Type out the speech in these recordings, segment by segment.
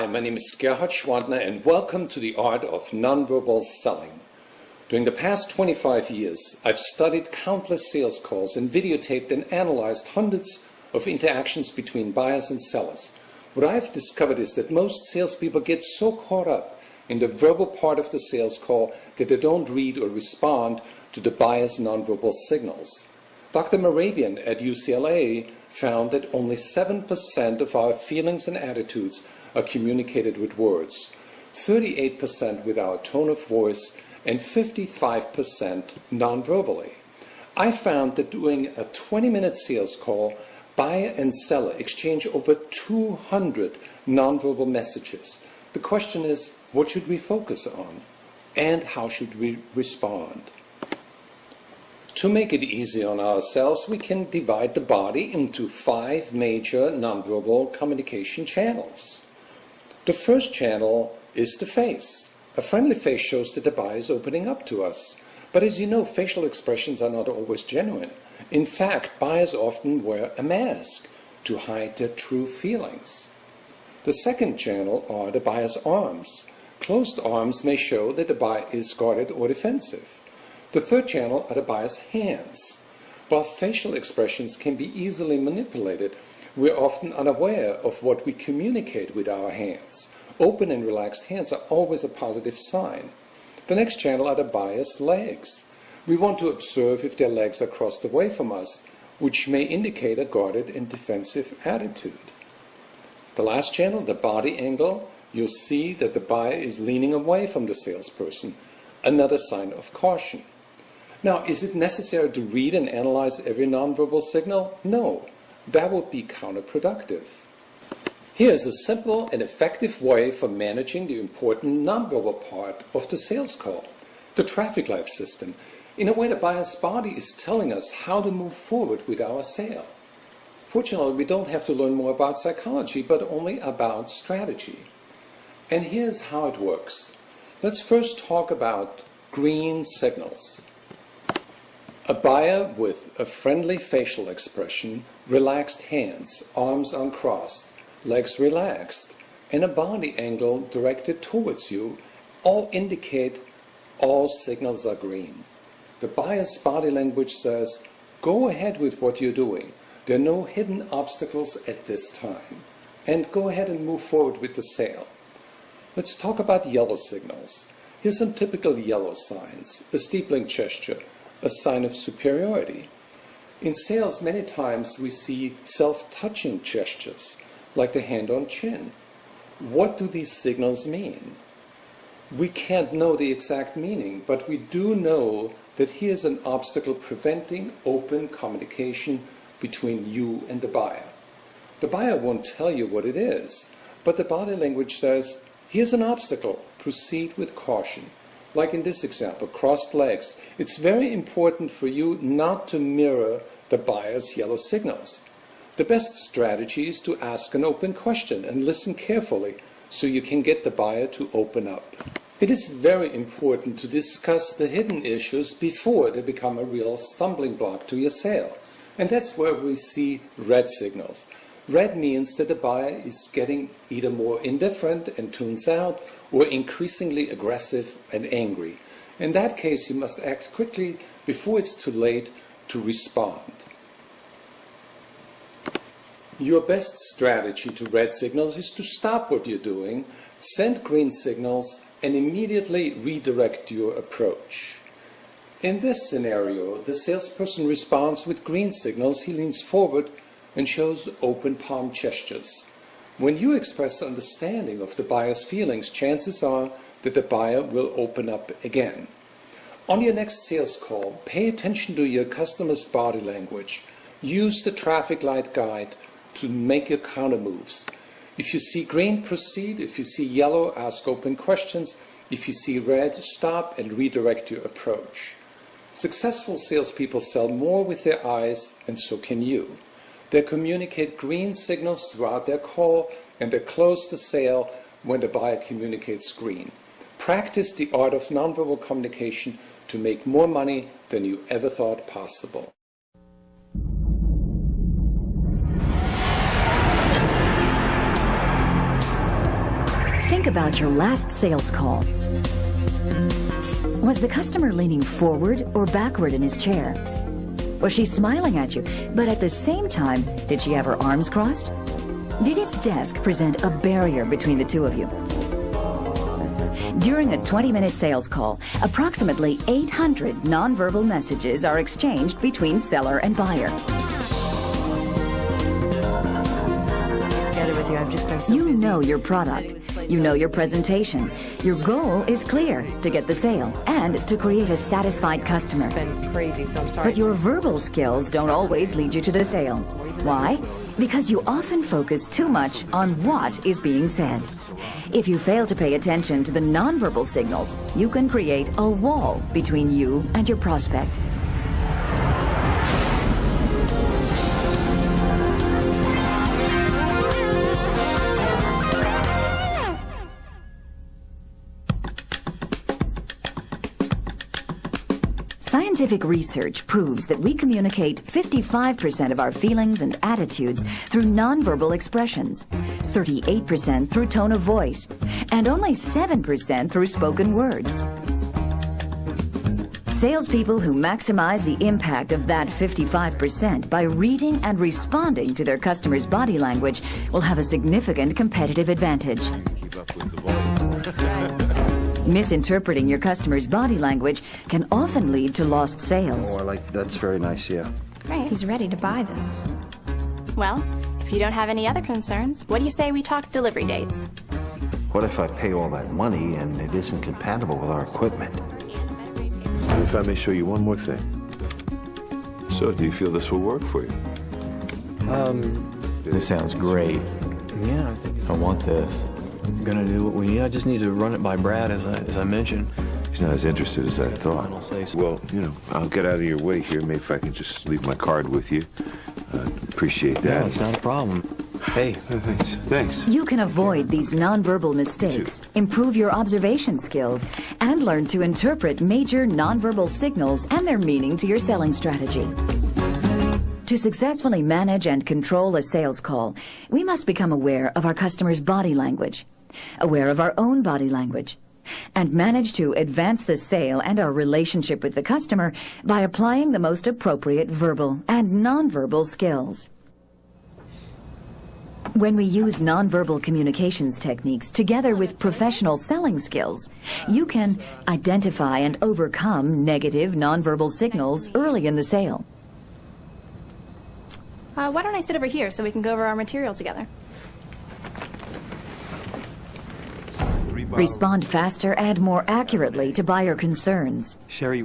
Hi, my name is Gerhard Schwantner and welcome to the Art of Nonverbal Selling. During the past 25 years, I've studied countless sales calls and videotaped and analyzed hundreds of interactions between buyers and sellers. What I've discovered is that most salespeople get so caught up in the verbal part of the sales call that they don't read or respond to the buyer's nonverbal signals. Dr. Morabian at UCLA found that only 7% of our feelings and attitudes are communicated with words, 38% with our tone of voice, and 55% non-verbally. I found that during a 20-minute sales call, buyer and seller exchange over 200 non-verbal messages. The question is, what should we focus on? And how should we respond? To make it easy on ourselves, we can divide the body into 5 major nonverbal communication channels. The first channel is the face. A friendly face shows that the buyer is opening up to us. But as you know, facial expressions are not always genuine. In fact, buyers often wear a mask to hide their true feelings. The second channel are the buyer's arms. Closed arms may show that the buyer is guarded or defensive. The third channel are the buyer's hands. While facial expressions can be easily manipulated, we're often unaware of what we communicate with our hands. Open and relaxed hands are always a positive sign. The next channel are the buyer's legs. We want to observe if their legs are crossed away from us, which may indicate a guarded and defensive attitude. The last channel, the body angle, you'll see that the buyer is leaning away from the salesperson, another sign of caution. Now, is it necessary to read and analyze every nonverbal signal? No. That would be counterproductive. Here's a simple and effective way for managing the important nonverbal part of the sales call, the traffic light system. In a way, the buyer's body is telling us how to move forward with our sale. Fortunately, we don't have to learn more about psychology, but only about strategy. And here's how it works. Let's first talk about green signals. A buyer with a friendly facial expression, relaxed hands, arms uncrossed, legs relaxed, and a body angle directed towards you all indicate all signals are green. The buyer's body language says, go ahead with what you're doing. There are no hidden obstacles at this time. And go ahead and move forward with the sale. Let's talk about yellow signals. Here's some typical yellow signs. A steepling gesture, a sign of superiority. In sales, many times we see self-touching gestures, like the hand on chin. What do these signals mean? We can't know the exact meaning, but we do know that here's an obstacle preventing open communication between you and the buyer. The buyer won't tell you what it is, but the body language says, here's an obstacle, proceed with caution. Like in this example, crossed legs. It's very important for you not to mirror the buyer's yellow signals. The best strategy is to ask an open question and listen carefully so you can get the buyer to open up. It is very important to discuss the hidden issues before they become a real stumbling block to your sale. And that's where we see red signals. Red means that the buyer is getting either more indifferent and tunes out or increasingly aggressive and angry. In that case, you must act quickly before it's too late to respond. Your best strategy to red signals is to stop what you're doing, send green signals, and immediately redirect your approach. In this scenario, the salesperson responds with green signals. He leans forward and shows open palm gestures. When you express understanding of the buyer's feelings, chances are that the buyer will open up again. On your next sales call, pay attention to your customer's body language. Use the traffic light guide to make your counter moves. If you see green, proceed. If you see yellow, ask open questions. If you see red, stop and redirect your approach. Successful salespeople sell more with their eyes, and so can you. They communicate green signals throughout their call, and they close the sale when the buyer communicates green. Practice the art of nonverbal communication to make more money than you ever thought possible. about your last sales call. Was the customer leaning forward or backward in his chair? Was she smiling at you, but at the same time, did she have her arms crossed? Did his desk present a barrier between the two of you? During a 20-minute sales call, approximately 800 nonverbal messages are exchanged between seller and buyer. Together with you, I've just been so You busy. know your product. You know your presentation. Your goal is clear: to get the sale and to create a satisfied customer. It's been crazy, so I'm sorry. But your verbal skills don't always lead you to the sale. Why? Because you often focus too much on what is being said. If you fail to pay attention to the nonverbal signals, you can create a wall between you and your prospect. Scientific research proves that we communicate 55% of our feelings and attitudes through nonverbal expressions, 38% through tone of voice, and only 7% through spoken words. Salespeople who maximize the impact of that 55% by reading and responding to their customers' body language will have a significant competitive advantage. Keep up with the volume. Misinterpreting your customer's body language can often lead to lost sales. Oh, that's very nice, yeah. Great. He's ready to buy this. Well, if you don't have any other concerns, what do you say we talk delivery dates? What if I pay all that money and it isn't compatible with our equipment? If I may show you one more thing. So, do you feel this will work for you? This sounds great. Yeah, I want this. I'm gonna do what we need. I just need to run it by Brad, as I mentioned. He's not as interested as I thought. I'll say so. Well, I'll get out of your way here. Maybe if I can just leave my card with you. Appreciate that. Yeah, it's not a problem. Hey. Thanks. You can avoid these nonverbal mistakes, improve your observation skills, and learn to interpret major nonverbal signals and their meaning to your selling strategy. To successfully manage and control a sales call, we must become aware of our customer's body language, aware of our own body language, and manage to advance the sale and our relationship with the customer by applying the most appropriate verbal and nonverbal skills. When we use nonverbal communications techniques together with professional selling skills, you can identify and overcome negative nonverbal signals early in the sale. Why don't I sit over here so we can go over our material together? Respond faster and more accurately to buyer concerns. Sherry,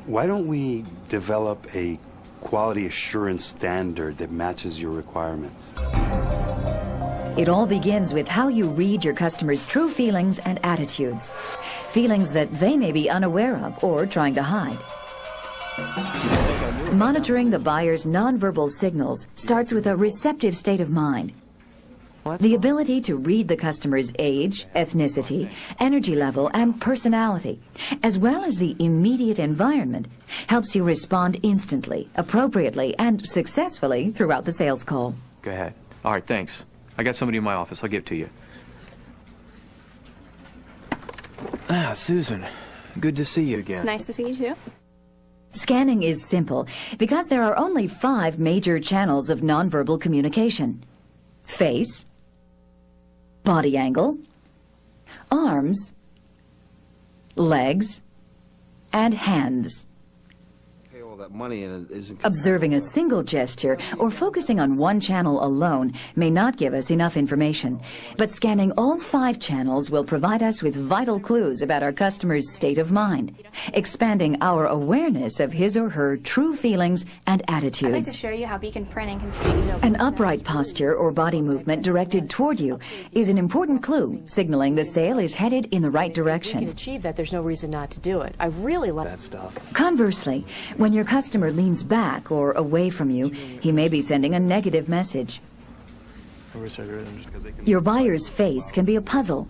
why don't we develop a quality assurance standard that matches your requirements? It all begins with how you read your customers' true feelings and attitudes, feelings that they may be unaware of or trying to hide. Monitoring the buyer's nonverbal signals starts with a receptive state of mind. The ability to read the customer's age, ethnicity, energy level, and personality, as well as the immediate environment, helps you respond instantly, appropriately, and successfully throughout the sales call. Go ahead. All right, thanks. I got somebody in my office. I'll give it to you. Susan. Good to see you again. It's nice to see you too. Scanning is simple because there are only 5 major channels of nonverbal communication: face, body angle, arms, legs, and hands. Pay all that money and it isn't Observing a single gesture or focusing on one channel alone may not give us enough information, but scanning all 5 channels will provide us with vital clues about our customer's state of mind, expanding our awareness of his or her true feelings and I'd like to attitudes. show you how Beacon Printing can configure An upright posture or body movement directed toward you is an important clue, signaling the sale is headed in the right We can direction. achieve that. There's no reason not to do it. I really like that stuff. Conversely, when your customer leans back or away from you, he may be sending a negative message. Your buyer's face can be a puzzle.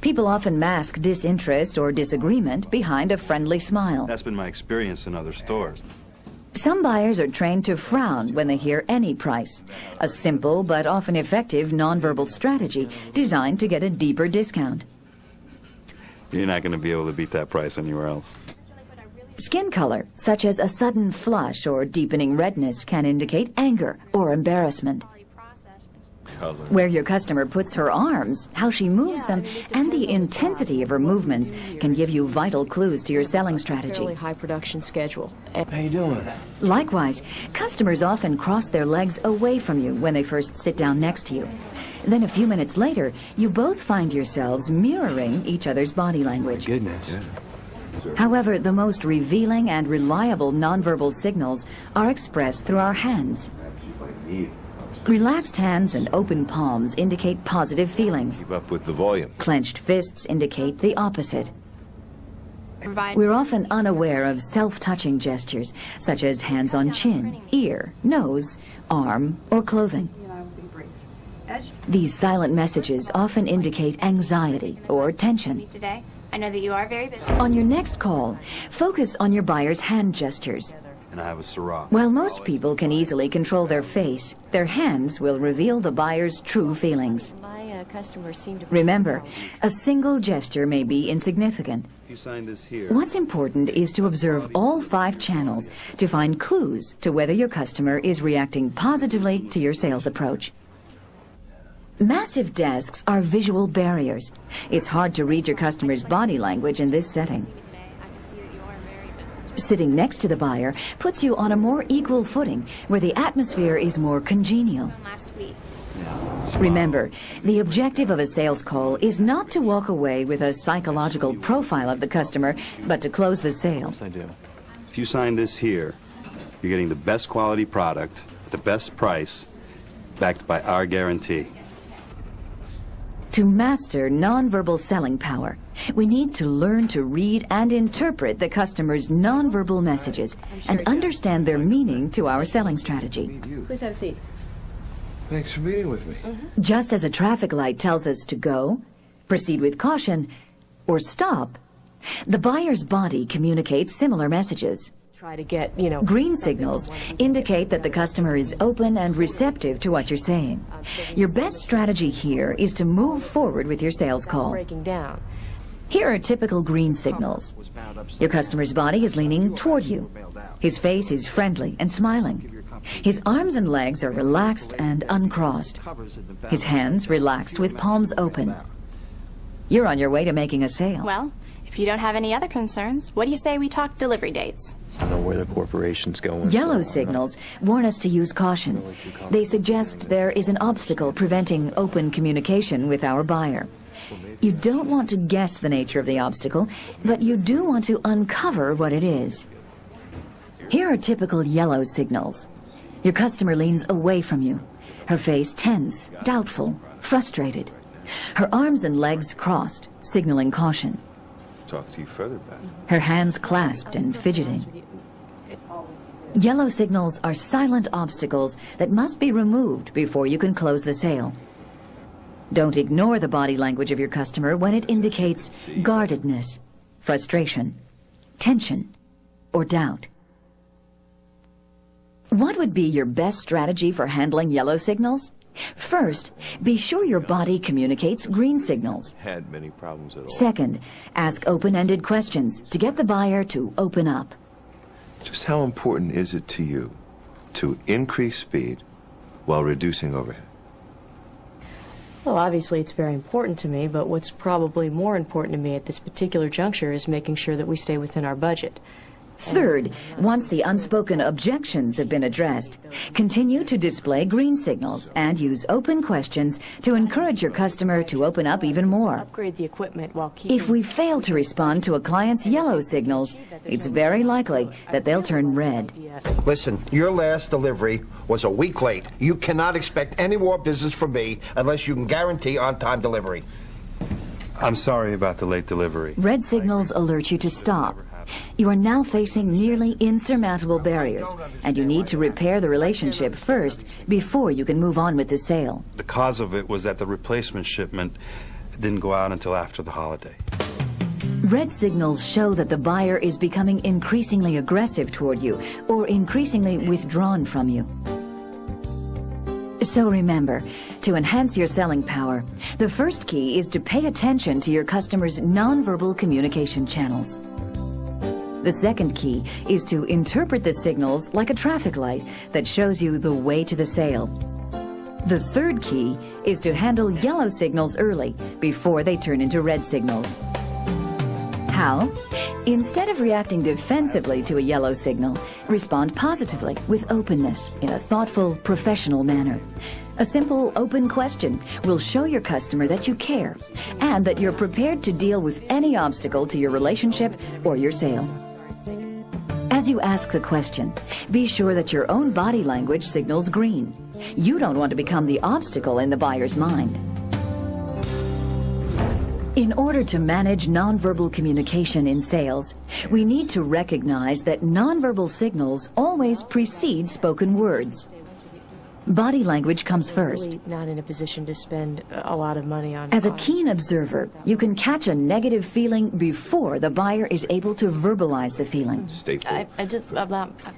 People often mask disinterest or disagreement behind a friendly smile. That's been my experience in other stores. Some buyers are trained to frown when they hear any price, a simple but often effective nonverbal strategy designed to get a deeper discount. You're not going to be able to beat that price anywhere else. Skin color, such as a sudden flush or deepening redness, can indicate anger or embarrassment. Where your customer puts her arms, how she moves them, and the intensity of her movements can give you vital clues to your selling strategy. Fairly high production schedule. How you doing? Likewise, customers often cross their legs away from you when they first sit down next to you. Then a few minutes later, you both find yourselves mirroring each other's body language. Goodness. However, the most revealing and reliable nonverbal signals are expressed through our hands. Relaxed hands and open palms indicate positive feelings. Keep up with the volume. Clenched fists indicate the opposite. We're often unaware of self-touching gestures, such as hands on chin, ear, nose, arm, or clothing. These silent messages often indicate anxiety or tension. Today, I know that you are very busy. On your next call, focus on your buyer's hand gestures. And I have a Syrah. While most people can easily control their face, their hands will reveal the buyer's true feelings. My customers seem to... Remember, a single gesture may be insignificant. You sign this here. What's important is to observe all 5 channels to find clues to whether your customer is reacting positively to your sales approach. Massive desks are visual barriers. It's hard to read your customer's body language in this setting. Sitting next to the buyer puts you on a more equal footing where the atmosphere is more congenial. Last week. Remember, the objective of a sales call is not to walk away with a psychological profile of the customer, but to close the sale. Yes, I do. If you sign this here, you're getting the best quality product at the best price, backed by our guarantee. To master nonverbal selling power, we need to learn to read and interpret the customer's nonverbal messages and understand their meaning to our selling strategy. Please have a seat. Thanks for meeting with me. Just as a traffic light tells us to go, proceed with caution, or stop, the buyer's body communicates similar messages. Try to get, Green signals indicate that the customer is open and receptive to what you're saying. Your best strategy here is to move forward with your sales call. breaking down. Here are typical green signals. Your customer's body is leaning toward you. His face is friendly and smiling. His arms and legs are relaxed and uncrossed. His hands relaxed with palms open. You're on your way to making a sale. Well, if you don't have any other concerns, what do you say we talk delivery dates? I don't know where the corporation's going. Yellow so signals warn us to use caution. They suggest there is an obstacle preventing open communication with our buyer. You don't want to guess the nature of the obstacle, but you do want to uncover what it is. Here are typical yellow signals. Your customer leans away from you. Her face tense, doubtful, frustrated. Her arms and legs crossed, signaling caution. Talk to you further back. Her hands clasped and fidgeting. Yellow signals are silent obstacles that must be removed before you can close the sale. Don't ignore the body language of your customer when it indicates guardedness, frustration, tension, or doubt. What would be your best strategy for handling yellow signals? First, be sure your body communicates green signals. Had many problems at all. Second, ask open-ended questions to get the buyer to open up. Just how important is it to you to increase speed while reducing overhead? Well, obviously it's very important to me, but what's probably more important to me at this particular juncture is making sure that we stay within our budget. Third, once the unspoken objections have been addressed, continue to display green signals and use open questions to encourage your customer to open up even more. Upgrade the equipment while keeping... If we fail to respond to a client's yellow signals, it's very likely that they'll turn red. Listen, your last delivery was a week late. You cannot expect any more business from me unless you can guarantee on-time delivery. I'm sorry about the late delivery. Red signals alert you to stop. You are now facing nearly insurmountable barriers, and you need to repair the relationship first before you can move on with the sale. The cause of it was that the replacement shipment didn't go out until after the holiday. Red signals show that the buyer is becoming increasingly aggressive toward you or increasingly withdrawn from you. So remember, to enhance your selling power, the first key is to pay attention to your customers' nonverbal communication channels. The second key is to interpret the signals like a traffic light that shows you the way to the sale. The third key is to handle yellow signals early before they turn into red signals. How? Instead of reacting defensively to a yellow signal, respond positively with openness in a thoughtful, professional manner. A simple, open question will show your customer that you care and that you're prepared to deal with any obstacle to your relationship or your sale. As you ask the question, be sure that your own body language signals green. You don't want to become the obstacle in the buyer's mind. In order to manage nonverbal communication in sales, we need to recognize that nonverbal signals always precede spoken words. Body language comes first. Really not in a position to spend a lot of money on. As a keen observer, you can catch a negative feeling before the buyer is able to verbalize the feeling.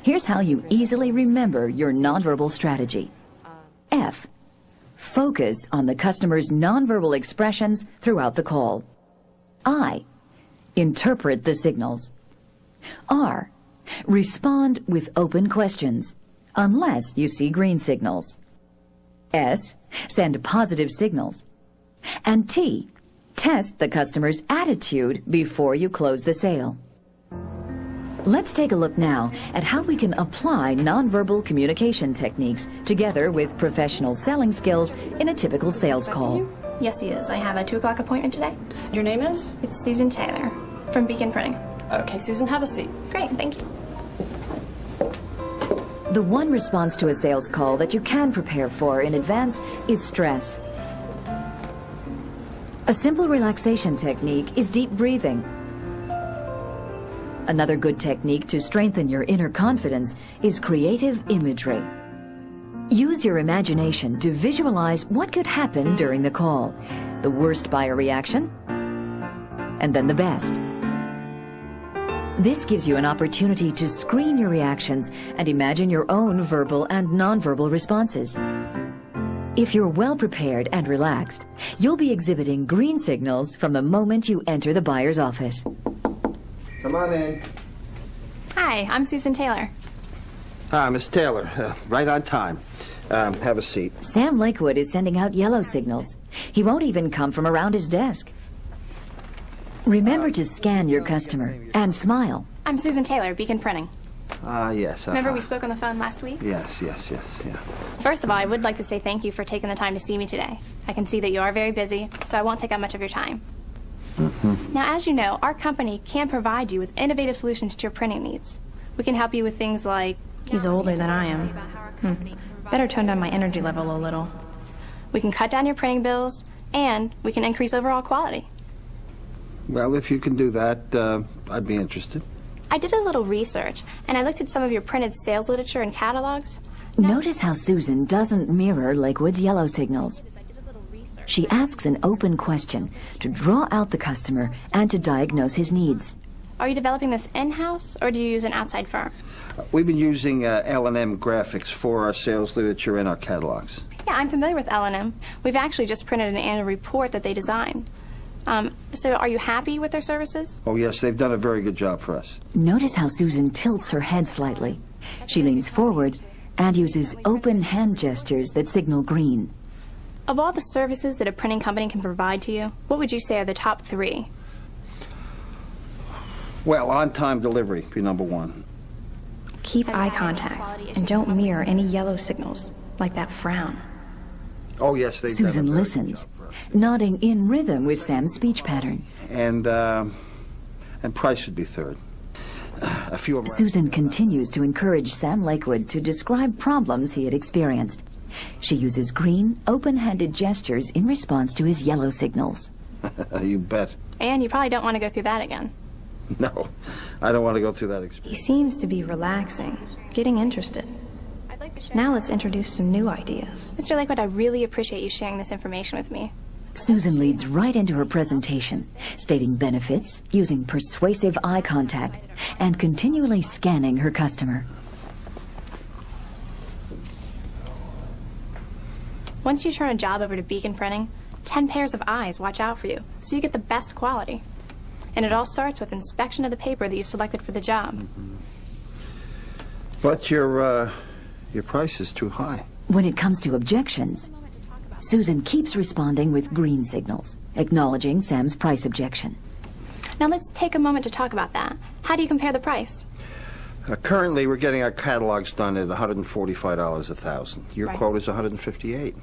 Here's how you easily remember your nonverbal strategy. F. Focus on the customer's nonverbal expressions throughout the call. I. Interpret the signals. R. Respond with open questions, unless you see green signals. S. Send positive signals. And T. Test the customer's attitude before you close the sale. Let's take a look now at how we can apply nonverbal communication techniques together with professional selling skills in a typical sales call. Yes, he is. I have a 2 o'clock appointment today. Your name is? It's Susan Taylor from Beacon Printing. Okay, Susan, have a seat. Great, thank you. The one response to a sales call that you can prepare for in advance is stress. A simple relaxation technique is deep breathing. Another good technique to strengthen your inner confidence is creative imagery. Use your imagination to visualize what could happen during the call, the worst buyer reaction, and then the best. This gives you an opportunity to screen your reactions and imagine your own verbal and nonverbal responses. If you're well prepared and relaxed, you'll be exhibiting green signals from the moment you enter the buyer's office. Come on in. Hi, I'm Susan Taylor. Hi, Miss Taylor. Right on time. Have a seat. Sam Lakewood is sending out yellow signals. He won't even come from around his desk. Remember to scan your customer and smile. I'm Susan Taylor, Beacon Printing. Yes. Remember we spoke on the phone last week? Yes, yeah. First of all, I would like to say thank you for taking the time to see me today. I can see that you are very busy, so I won't take up much of your time. Now, as you know, our company can provide you with innovative solutions to your printing needs. We can help you with things like... He's older than I am. Better tone down my energy level a little. We can cut down your printing bills, and we can increase overall quality. Well, if you can do that, I'd be interested. I did a little research, and I looked at some of your printed sales literature and catalogs. Notice how Susan doesn't mirror Lakewood's yellow signals. She asks an open question to draw out the customer and to diagnose his needs. Are you developing this in-house, or do you use an outside firm? We've been using L&M graphics for our sales literature and our catalogs. Yeah, I'm familiar with L&M. We've actually just printed an annual report that they designed. So are you happy with their services? Oh, yes, they've done a very good job for us. Notice how Susan tilts her head slightly. She leans forward and uses open hand gestures that signal green. Of all the services that a printing company can provide to you, what would you say are the top 3? Well, on-time delivery would be number 1. Keep eye contact and don't mirror any yellow signals, like that frown. Oh, yes, they've Susan done a very listens, good job for us. nodding in rhythm with Sam's speech pattern. And price would be 3rd. A few of Susan continues to encourage Sam Lakewood to describe problems he had experienced. She uses green, open-handed gestures in response to his yellow signals. You bet. And you probably don't want to go through that again. No, I don't want to go through that experience. He seems to be relaxing, getting interested. Now let's introduce some new ideas. Mr. Lakewood, I really appreciate you sharing this information with me. Susan leads right into her presentation, stating benefits, using persuasive eye contact, and continually scanning her customer. Once you turn a job over to Beacon Printing, 10 pairs of eyes watch out for you, so you get the best quality. And it all starts with inspection of the paper that you've selected for the job. But your price is too high. When it comes to objections, Susan keeps responding with green signals, acknowledging Sam's price objection. Now let's take a moment to talk about that. How do you compare the price? Currently, we're getting our catalogs done at $145 a thousand. Your Right. quote is $158.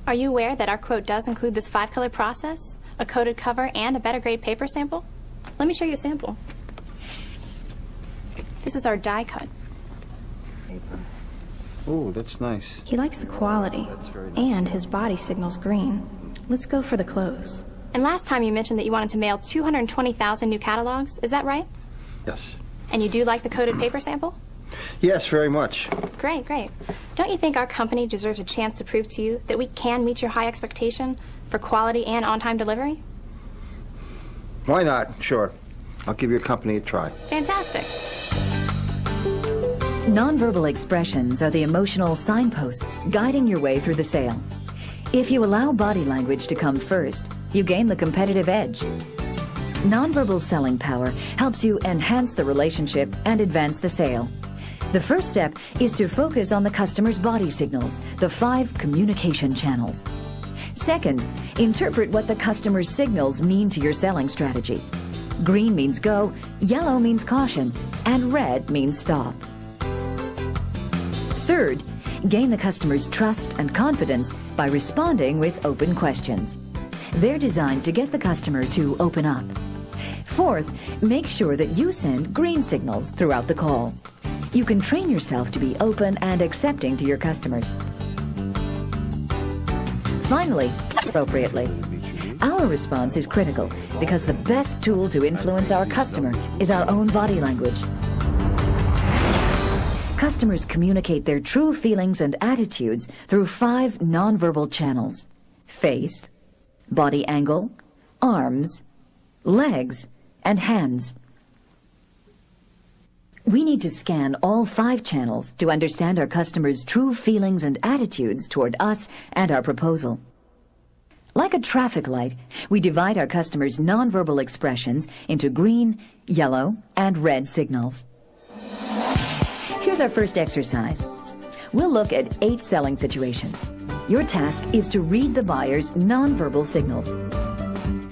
Are you aware that our quote does include this 5-color process, a coated cover, and a better grade paper sample? Let me show you a sample. This is our die cut. Oh, that's nice. He likes the quality, and his body signals green. Let's go for the close. And last time you mentioned that you wanted to mail 220,000 new catalogs, is that right? Yes. And you do like the coated paper sample? Yes, very much. Great, great. Don't you think our company deserves a chance to prove to you that we can meet your high expectation for quality and on-time delivery? Why not? Sure. I'll give your company a try. Fantastic. Nonverbal expressions are the emotional signposts guiding your way through the sale. If you allow body language to come first, you gain the competitive edge. Nonverbal selling power helps you enhance the relationship and advance the sale. The first step is to focus on the customer's body signals, the 5 communication channels. Second, interpret what the customer's signals mean to your selling strategy. Green means go, yellow means caution, and red means stop. Third, gain the customer's trust and confidence by responding with open questions. They're designed to get the customer to open up. Fourth, make sure that you send green signals throughout the call. You can train yourself to be open and accepting to your customers. Finally, appropriately. Our response is critical because the best tool to influence our customer is our own body language. Customers communicate their true feelings and attitudes through 5 nonverbal channels: face, body angle, arms, legs, and hands. We need to scan all 5 channels to understand our customers' true feelings and attitudes toward us and our proposal. Like a traffic light, we divide our customers' nonverbal expressions into green, yellow, and red signals. Here's our first exercise. We'll look at 8 selling situations. Your task is to read the buyer's nonverbal signals.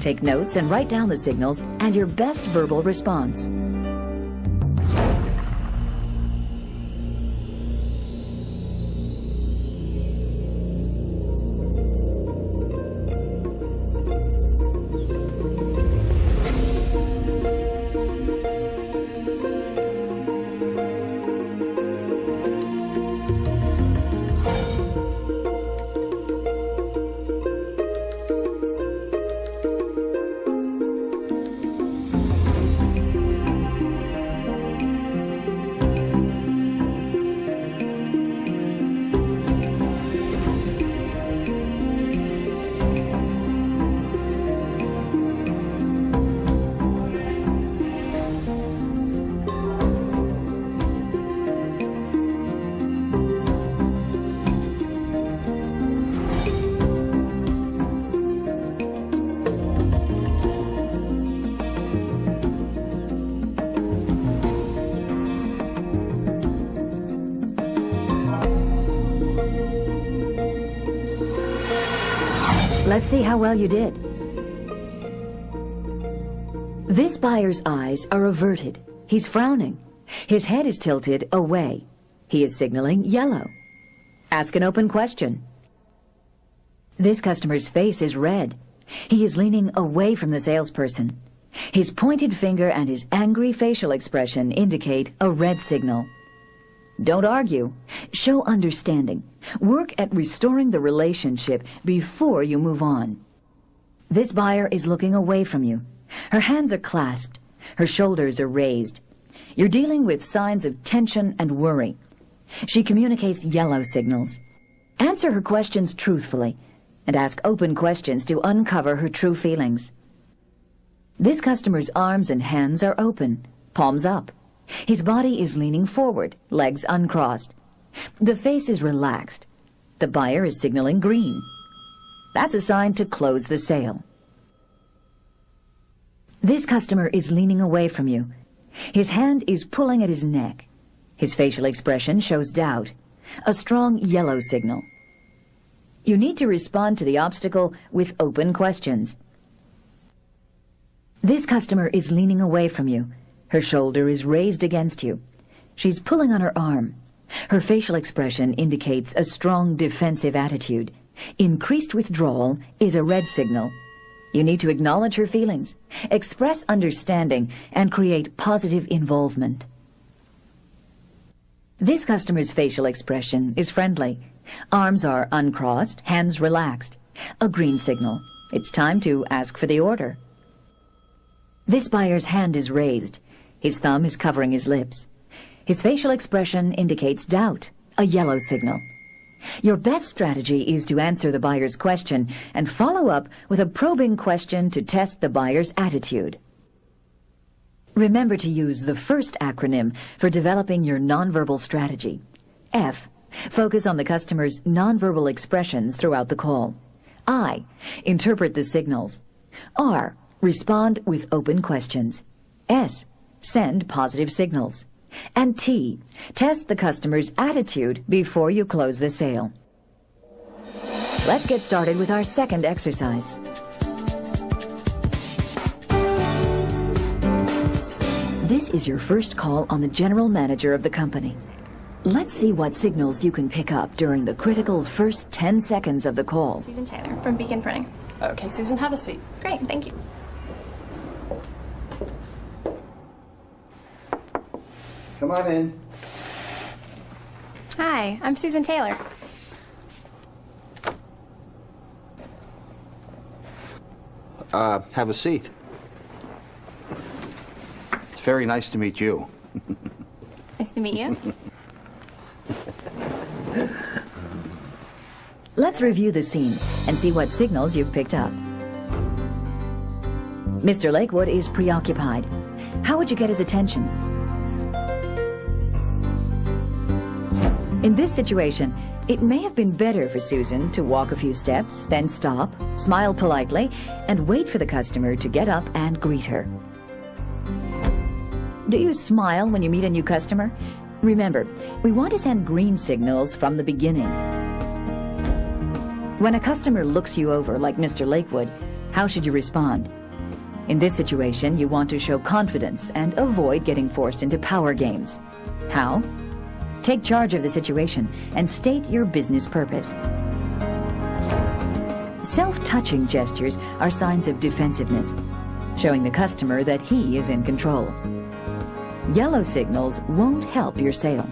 Take notes and write down the signals and your best verbal response. Let's see how well you did. This buyer's eyes are averted. He's frowning. His head is tilted away. He is signaling yellow. Ask an open question. This customer's face is red. He is leaning away from the salesperson. His pointed finger and his angry facial expression indicate a red signal. Don't argue. Show understanding. Work at restoring the relationship before you move on. This buyer is looking away from you. Her hands are clasped. Her shoulders are raised. You're dealing with signs of tension and worry. She communicates yellow signals. Answer her questions truthfully and ask open questions to uncover her true feelings. This customer's arms and hands are open, palms up. His body is leaning forward, legs uncrossed. The face is relaxed. The buyer is signaling green. That's a sign to close the sale. This customer is leaning away from you. His hand is pulling at his neck. His facial expression shows doubt, a strong yellow signal. You need to respond to the obstacle with open questions. This customer is leaning away from you. Her shoulder is raised against you. She's pulling on her arm. Her facial expression indicates a strong defensive attitude. Increased withdrawal is a red signal. You need to acknowledge her feelings, express understanding, and create positive involvement. This customer's facial expression is friendly. Arms are uncrossed, hands relaxed. A green signal. It's time to ask for the order. This buyer's hand is raised. His thumb is covering his lips. His facial expression indicates doubt, a yellow signal. Your best strategy is to answer the buyer's question and follow up with a probing question to test the buyer's attitude. Remember to use the first acronym for developing your nonverbal strategy. F. Focus on the customer's nonverbal expressions throughout the call. I. Interpret the signals. R. Respond with open questions. S. Send positive signals. And T. Test the customer's attitude before you close the sale. Let's get started with our second exercise. This is your first call on the general manager of the company. Let's see what signals you can pick up during the critical first 10 seconds of the call. Susan Taylor from Beacon Printing. Okay, Susan, have a seat. Great, thank you. Come on in. Hi, I'm Susan Taylor. Have a seat. It's very nice to meet you. Nice to meet you. Let's review the scene and see what signals you've picked up. Mr. Lakewood is preoccupied. How would you get his attention? In this situation, it may have been better for Susan to walk a few steps, then stop, smile politely, and wait for the customer to get up and greet her. Do you smile when you meet a new customer? Remember, we want to send green signals from the beginning. When a customer looks you over like Mr. Lakewood, how should you respond? In this situation, you want to show confidence and avoid getting forced into power games. How? Take charge of the situation and state your business purpose. Self-touching gestures are signs of defensiveness, showing the customer that he is in control. Yellow signals won't help your sale.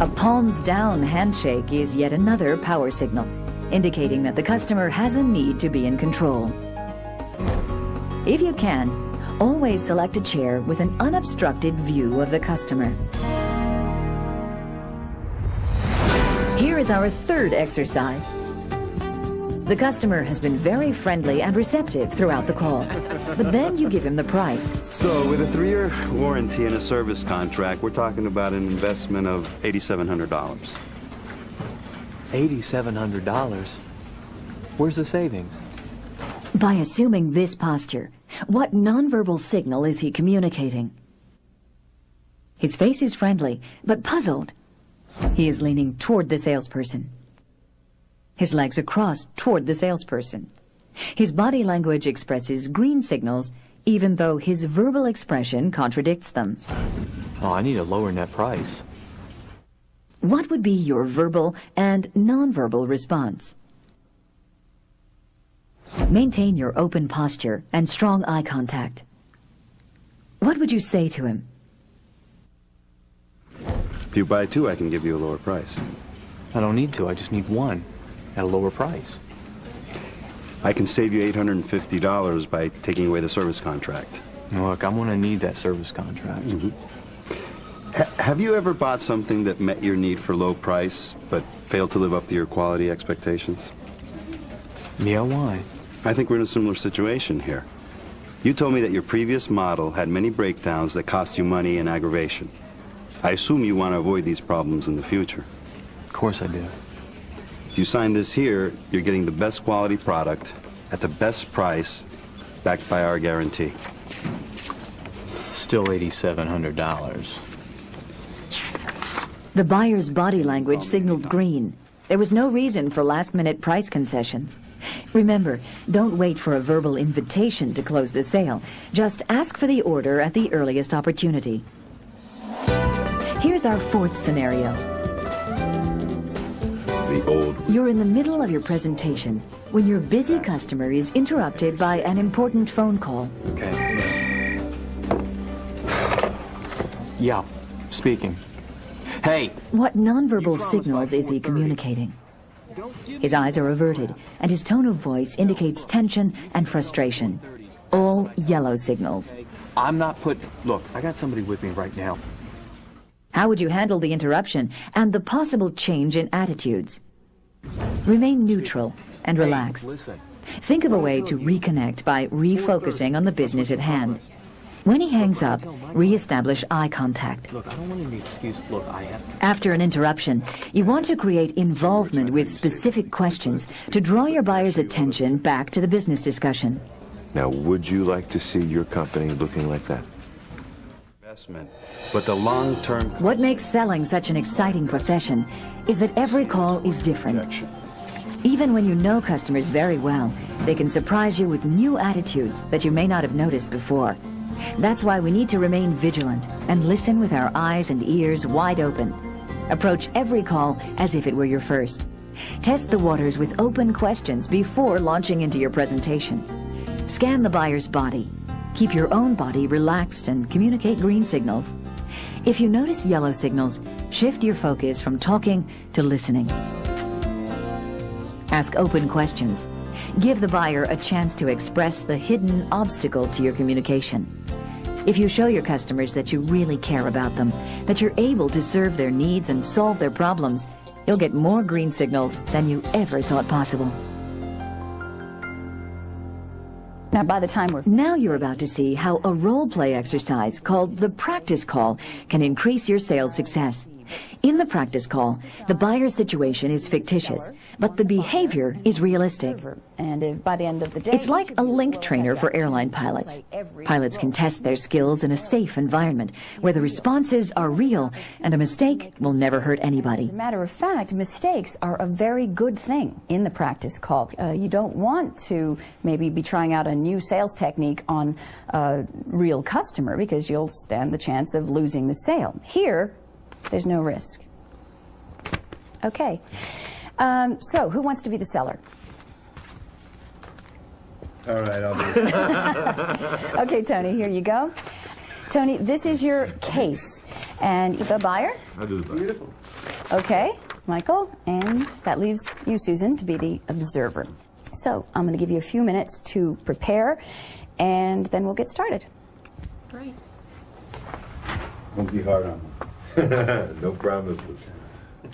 A palms-down handshake is yet another power signal, indicating that the customer has a need to be in control. If you can, always select a chair with an unobstructed view of the customer. Here is our third exercise. The customer has been very friendly and receptive throughout the call, but then you give him the price. So with a 3-year warranty and a service contract, we're talking about an investment of $8,700. $8,700? Where's the savings? By assuming this posture, what nonverbal signal is he communicating? His face is friendly, but puzzled. He is leaning toward the salesperson. His legs are crossed toward the salesperson. His body language expresses green signals, even though his verbal expression contradicts them. Oh, I need a lower net price. What would be your verbal and nonverbal response? Maintain your open posture and strong eye contact. What would you say to him? If you buy 2, I can give you a lower price. I don't need to, I just need 1 at a lower price. I can save you $850 by taking away the service contract. Look, I'm going to need that service contract. Have you ever bought something that met your need for low price, but failed to live up to your quality expectations? Yeah, why? I think we're in a similar situation here. You told me that your previous model had many breakdowns that cost you money and aggravation. I assume you want to avoid these problems in the future. Of course I do. If you sign this here, you're getting the best quality product at the best price, backed by our guarantee. Still $8,700. The buyer's body language signaled green. There was no reason for last-minute price concessions. Remember, don't wait for a verbal invitation to close the sale. Just ask for the order at the earliest opportunity. Here's our fourth scenario. You're in the middle of your presentation when your busy customer is interrupted by an important phone call. Okay. Yeah, speaking. Hey! What nonverbal signals is he communicating? His eyes are averted, and his tone of voice indicates tension and frustration. All yellow signals. I'm not Look, I got somebody with me right now. How would you handle the interruption and the possible change in attitudes? Remain neutral and relax. Think of a way to reconnect by refocusing on the business at hand. When he hangs up, re-establish eye contact. Look, I don't want any excuse. Look, I have... After an interruption, you want to create involvement with specific questions to draw your buyer's attention back to the business discussion. Now, would you like to see your company looking like that? Investment, but the long-term... What makes selling such an exciting profession is that every call is different. Even when you know customers very well, they can surprise you with new attitudes that you may not have noticed before. That's why we need to remain vigilant and listen with our eyes and ears wide open. Approach every call as if it were your first. Test the waters with open questions before launching into your presentation. Scan the buyer's body. Keep your own body relaxed and communicate green signals. If you notice yellow signals, shift your focus from talking to listening. Ask open questions. Give the buyer a chance to express the hidden obstacle to your communication. If you show your customers that you really care about them, that you're able to serve their needs and solve their problems, you'll get more green signals than you ever thought possible. Now you're about to see how a role-play exercise called the practice call can increase your sales success. In the practice call, the buyer's situation is fictitious, but the behavior is realistic. And if by the end of the day, it's like a link trainer for airline pilots. Pilots can test their skills in a safe environment where the responses are real and a mistake will never hurt anybody. As a matter of fact, mistakes are a very good thing in the practice call. You don't want to maybe be trying out a new sales technique on a real customer because you'll stand the chance of losing the sale. Here, there's no risk. Okay. So, who wants to be the seller? All right, I'll do it. Okay, Tony, here you go. Tony, this is your case. And the buyer? I'll do the buyer. Beautiful. Okay, Michael, and that leaves you, Susan, to be the observer. So, I'm going to give you a few minutes to prepare, and then we'll get started. Great. Won't be hard on me. No promise.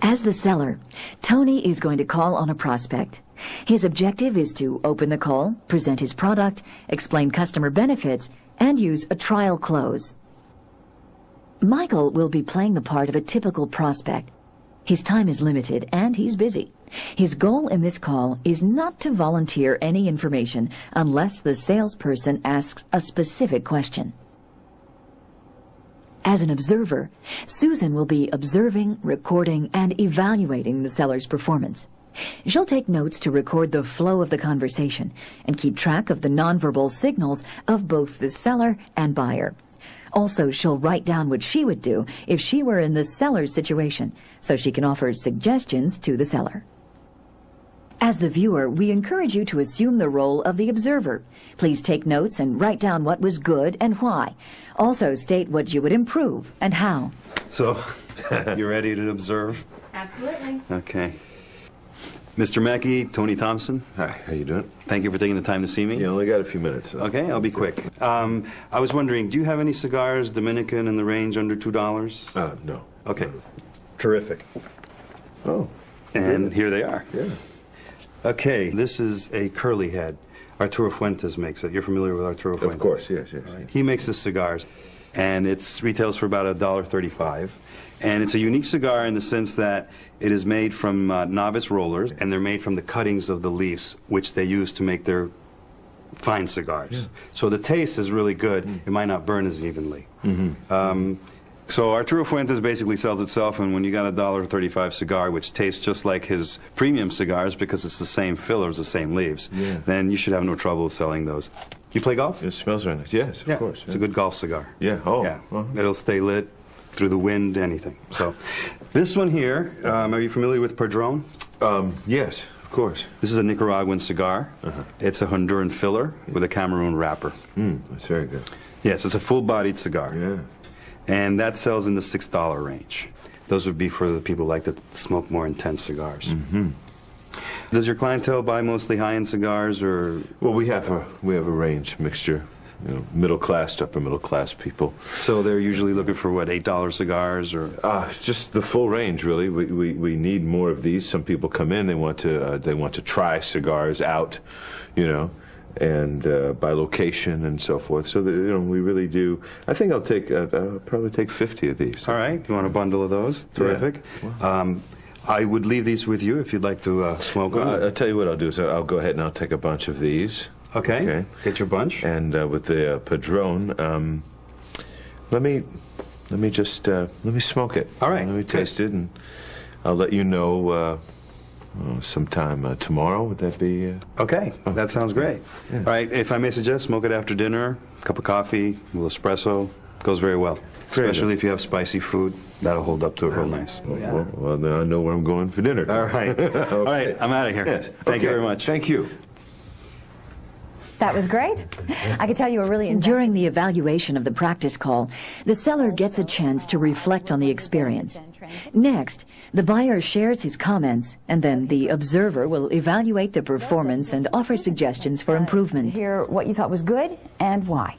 As the seller, Tony is going to call on a prospect. His objective is to open the call, present his product, explain customer benefits, and use a trial close. Michael will be playing the part of a typical prospect. His time is limited and he's busy. His goal in this call is not to volunteer any information unless the salesperson asks a specific question. As an observer, Susan will be observing, recording, and evaluating the seller's performance. She'll take notes to record the flow of the conversation and keep track of the nonverbal signals of both the seller and buyer. Also, she'll write down what she would do if she were in the seller's situation, so she can offer suggestions to the seller. As the viewer, we encourage you to assume the role of the observer. Please take notes and write down what was good and why. Also state what you would improve and how. So, you ready to observe? Absolutely. Okay. Mr. Mackey, Tony Thompson. Hi, how you doing? Thank you for taking the time to see me. You only got a few minutes. So. Okay, I'll be quick. I was wondering, do you have any cigars, Dominican, in the range under $2? No. Okay. Terrific. Oh. And here they are. Yeah. Okay, this is a curly head. Arturo Fuentes makes it. You're familiar with Arturo Fuentes? Of course, yes, yes. He makes the cigars. and it retails for about $1.35. And it's a unique cigar in the sense that it is made from novice rollers, and they're made from the cuttings of the leaves, which they use to make their fine cigars. Yeah. So the taste is really good. It might not burn as evenly. So Arturo Fuentes basically sells itself, and when you got a $1.35 cigar, which tastes just like his premium cigars because it's the same fillers, the same leaves, then you should have no trouble selling those. You play golf? It smells very nice. Yes, of course. It's a good golf cigar. Yeah. Oh. Yeah. It'll stay lit through the wind, anything. So this one here, are you familiar with Padron? Yes, of course. This is a Nicaraguan cigar. It's a Honduran filler with a Cameroon wrapper. That's very good. Yes, it's a full-bodied cigar. Yeah. And that sells in the $6 range. Those would be for the people who like to smoke more intense cigars. Does your clientele buy mostly high-end cigars, or? Well, we have a range, mixture. You know, middle class to upper middle class people. So they're usually looking for what, $8 cigars, or? Just the full range, really. We need more of these. Some people come in, they want to try cigars out, you know, and by location and so forth. So that, you know, we really do. I think I'll probably take 50 of these. All right, you want a bundle of those? Terrific. Yeah. I would leave these with you if you'd like to smoke them. I'll tell you what I'll do is I'll go ahead and I'll take a bunch of these. Okay. Get your bunch. And with the Padron, let me smoke it. All right. Let me taste it, and I'll let you know sometime tomorrow. Would that be? Okay. That sounds great. Yeah. All right. If I may suggest, smoke it after dinner. A cup of coffee, a little espresso. Goes very well. Especially if you have spicy food. That'll hold up to it real nice. Well, then I know where I'm going for dinner. All right. Okay. All right. I'm out of here. Yes. Thank you very much. Thank you. That was great. I can tell you were really invested. During the evaluation of the practice call, the seller gets a chance to reflect on the experience. Next, the buyer shares his comments, and then the observer will evaluate the performance and offer suggestions for improvement. Hear what you thought was good and why.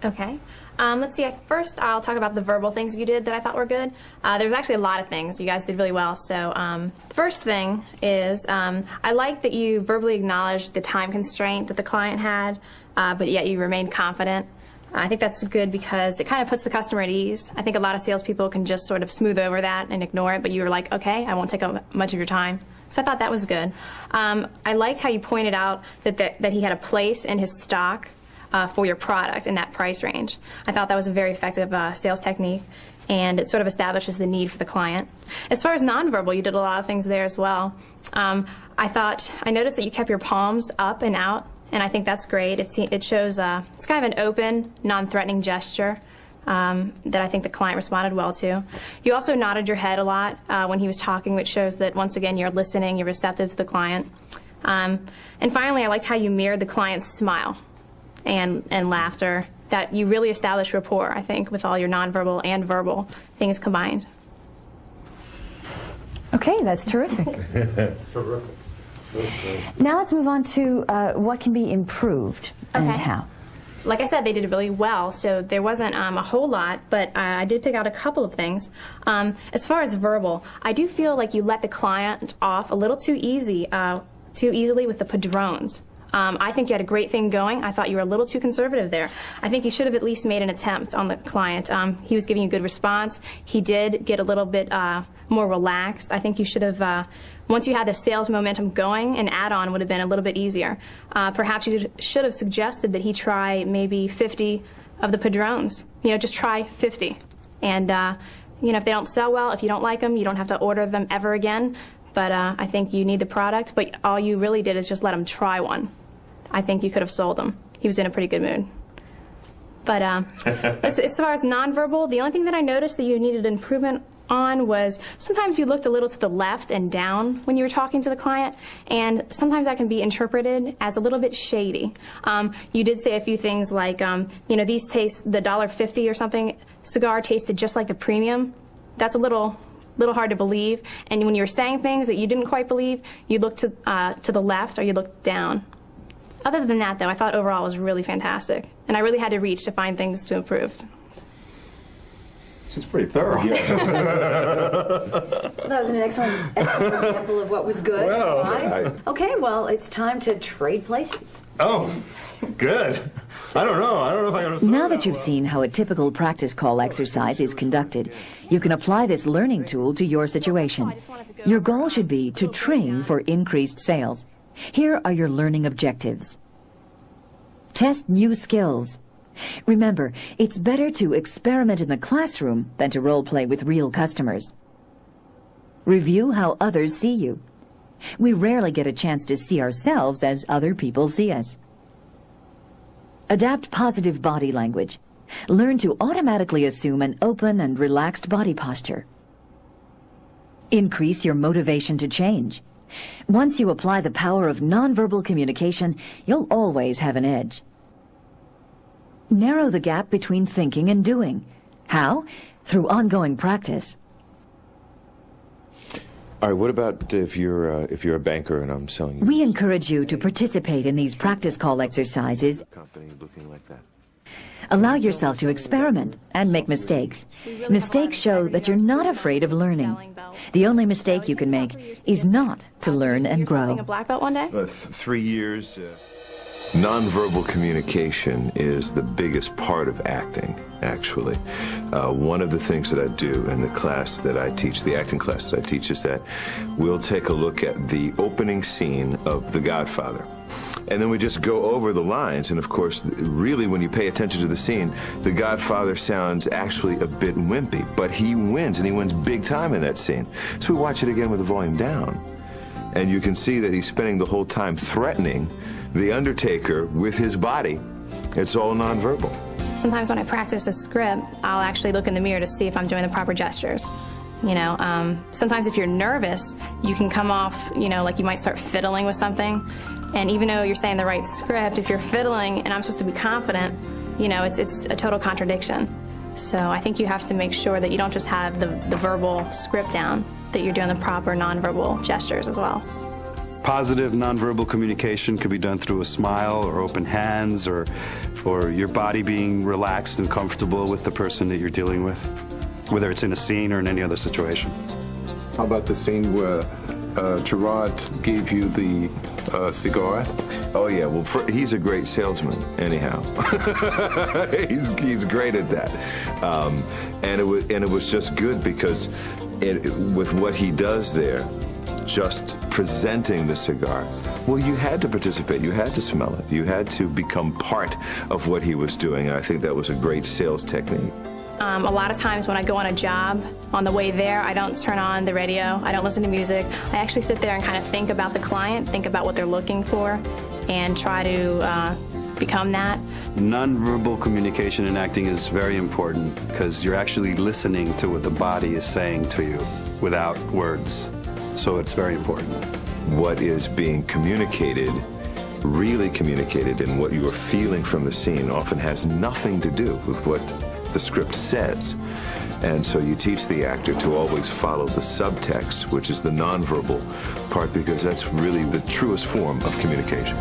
Okay. Let's see. First, I'll talk about the verbal things you did that I thought were good. There was actually a lot of things. You guys did really well. So first thing is I like that you verbally acknowledged the time constraint that the client had, but yet you remained confident. I think that's good because it kind of puts the customer at ease. I think a lot of salespeople can just sort of smooth over that and ignore it, but you were like, okay, I won't take up much of your time. So I thought that was good. I liked how you pointed out that he had a place in his stock for your product in that price range. I thought that was a very effective sales technique, and it sort of establishes the need for the client. As far as nonverbal, you did a lot of things there as well. I noticed that you kept your palms up and out, and I think that's great. It shows it's kind of an open, non-threatening gesture that I think the client responded well to. You also nodded your head a lot when he was talking, which shows that, once again, you're listening, you're receptive to the client. And finally, I liked how you mirrored the client's smile and laughter, that you really established rapport, I think, with all your nonverbal and verbal things combined. Okay, that's terrific. Terrific. Now let's move on to what can be improved and how. Like I said, they did really well, so there wasn't a whole lot, but I did pick out a couple of things. As far as verbal, I do feel like you let the client off a little too easily with the Padrones. I think you had a great thing going. I thought you were a little too conservative there. I think you should have at least made an attempt on the client. He was giving you a good response. He did get a little bit more relaxed. I think you should have, once you had the sales momentum going, an add-on would have been a little bit easier. Perhaps you should have suggested that he try maybe 50 of the Padrones. You know, just try 50. And, you know, if they don't sell well, if you don't like them, you don't have to order them ever again. But I think you need the product, but all you really did is just let him try one. I think you could have sold him. He was in a pretty good mood. But as far as nonverbal, the only thing that I noticed that you needed improvement on was sometimes you looked a little to the left and down when you were talking to the client, and sometimes that can be interpreted as a little bit shady. You did say a few things like, you know, these taste, the $1.50 or something cigar tasted just like the premium. That's a little hard to believe, and when you were saying things that you didn't quite believe, you looked to the left or you looked down. Other than that, though, I thought overall it was really fantastic, and I really had to reach to find things to improve. She's pretty thorough. That was an excellent example of what was good. Well, Okay, well, it's time to trade places. Oh, good. I don't know if I understand. Now that you've seen how a typical practice call exercise is conducted, you can apply this learning tool to your situation. Your goal should be to train for increased sales. Here are your learning objectives. Test new skills. Remember, it's better to experiment in the classroom than to role play with real customers. Review how others see you. We rarely get a chance to see ourselves as other people see us. Adapt positive body language. Learn to automatically assume an open and relaxed body posture. Increase your motivation to change. Once you apply the power of nonverbal communication, you'll always have an edge. Narrow the gap between thinking and doing. How? Through ongoing practice. All right, what about if you're a banker and I'm selling you? We encourage you to participate in these practice call exercises. Company looking like that. Allow yourself to experiment and make mistakes. Mistakes show that you're not afraid of learning. The only mistake you can make is not to learn and grow. A black belt one day? 3 years. Nonverbal communication is the biggest part of acting, actually. One of the things that I do in the class that I teach, the acting class that I teach, is that we'll take a look at the opening scene of The Godfather. And then we just go over the lines, and of course, really when you pay attention to the scene, The Godfather sounds actually a bit wimpy, but he wins, and he wins big time in that scene. So we watch it again with the volume down. And you can see that he's spending the whole time threatening the Undertaker with his body. It's all nonverbal. Sometimes when I practice a script, I'll actually look in the mirror to see if I'm doing the proper gestures. You know, sometimes if you're nervous, you can come off, you know, like you might start fiddling with something. And even though you're saying the right script, if you're fiddling and I'm supposed to be confident, you know, it's a total contradiction. So I think you have to make sure that you don't just have the verbal script down, that you're doing the proper nonverbal gestures as well. Positive nonverbal communication could be done through a smile or open hands or your body being relaxed and comfortable with the person that you're dealing with, whether it's in a scene or in any other situation. How about the scene where Gerard gave you the cigar? Oh yeah, well he's a great salesman anyhow. he's great at that, and it was just good because with what he does there, just presenting the cigar, well, you had to participate, you had to smell it, you had to become part of what he was doing, and I think that was a great sales technique. A lot of times when I go on a job, on the way there, I don't turn on the radio, I don't listen to music. I actually sit there and kind of think about the client, think about what they're looking for, and try to become that. Nonverbal communication in acting is very important because you're actually listening to what the body is saying to you without words. So it's very important. What is being communicated, really communicated, and what you are feeling from the scene often has nothing to do with what the script says. And so you teach the actor to always follow the subtext, which is the nonverbal part, because that's really the truest form of communication.